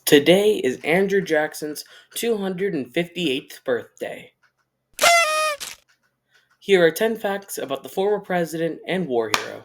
Today is Andrew Jackson's 258th birthday. Here are 10 facts about the former president and war hero.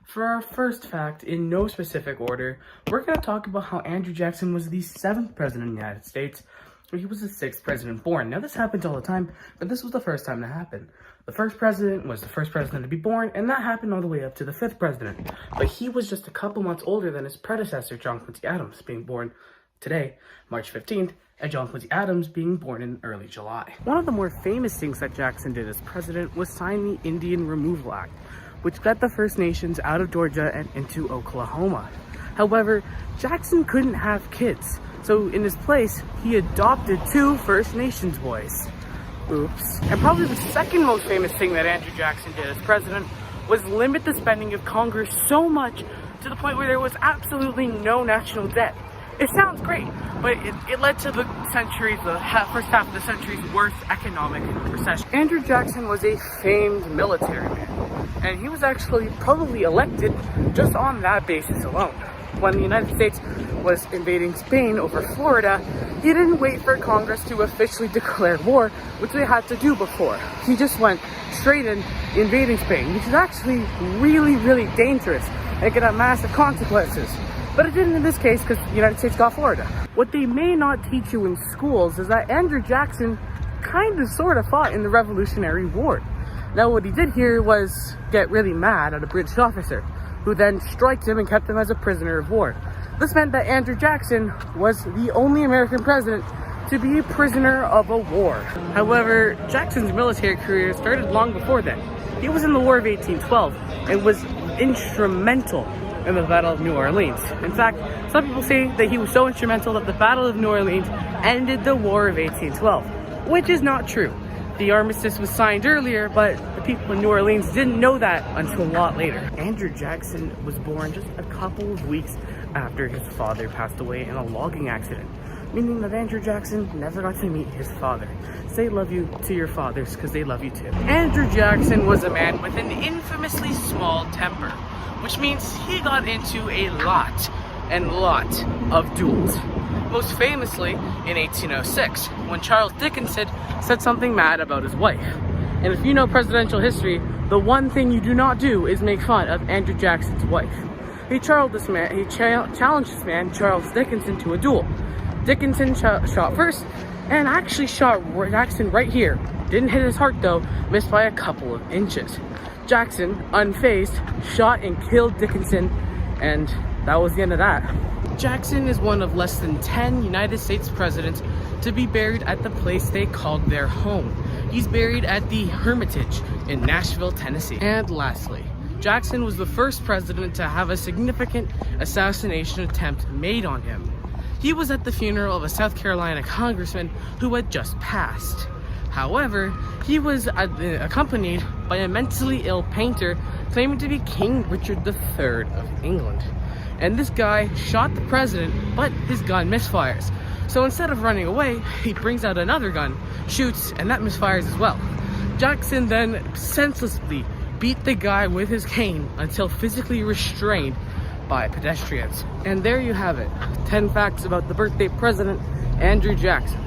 For our first fact, in no specific order, we're going to talk about how Andrew Jackson was the 7th president of the United States, but he was the 6th president born. Now, this happens all the time, but this was the first time that happened. The first president was the first president to be born, and that happened all the way up to the 5th president. But he was just a couple months older than his predecessor, John Quincy Adams, being born today, March 15th, and John Quincy Adams being born in early July. One of the more famous things that Jackson did as president was sign the Indian Removal Act, which got the First Nations out of Georgia and into Oklahoma. However, Jackson couldn't have kids, so in his place, he adopted 2 First Nations boys. Oops. And probably the second most famous thing that Andrew Jackson did as president was limit the spending of Congress so much to the point where there was absolutely no national debt. It sounds great, but it led to the first half of the century's worst economic recession. Andrew Jackson was a famed military man, and he was actually probably elected just on that basis alone. When the United States was invading Spain over Florida, he didn't wait for Congress to officially declare war, which they had to do before. He just went straight in invading Spain, which is actually really, really dangerous and could have massive consequences. But it didn't in this case because the United States got Florida. What they may not teach you in schools is that Andrew Jackson kind of sort of fought in the Revolutionary War. Now what he did here was get really mad at a British officer, who then struck him and kept him as a prisoner of war. This meant that Andrew Jackson was the only American president to be a prisoner of a war. However, Jackson's military career started long before then. He was in the War of 1812 and was instrumental in the Battle of New Orleans. In fact, some people say that he was so instrumental that the Battle of New Orleans ended the War of 1812, which is not true. The armistice was signed earlier, but the people in New Orleans didn't know that until a lot later. Andrew Jackson was born just a couple of weeks after his father passed away in a logging accident, meaning that Andrew Jackson never got to meet his father. Say love you to your fathers, because they love you too. Andrew Jackson was a man with an infamously small temper, which means he got into a lot of duels. Most famously in 1806, when Charles Dickinson said something mad about his wife. And if you know presidential history, the one thing you do not do is make fun of Andrew Jackson's wife. He challenged this man, Charles Dickinson, to a duel. Dickinson shot first, and actually shot Jackson right here. Didn't hit his heart though, missed by a couple of inches. Jackson, unfazed, shot and killed Dickinson, and that was the end of that. Jackson is one of less than 10 United States presidents to be buried at the place they called their home. He's buried at the Hermitage in Nashville, Tennessee. And lastly, Jackson was the first president to have a significant assassination attempt made on him. He was at the funeral of a South Carolina congressman who had just passed. However, he was accompanied by a mentally ill painter claiming to be King Richard III of England. And this guy shot the president, but his gun misfires. So instead of running away, he brings out another gun, shoots, and that misfires as well. Jackson then senselessly beat the guy with his cane until physically restrained by pedestrians. And there you have it, 10 facts about the birthday president, Andrew Jackson.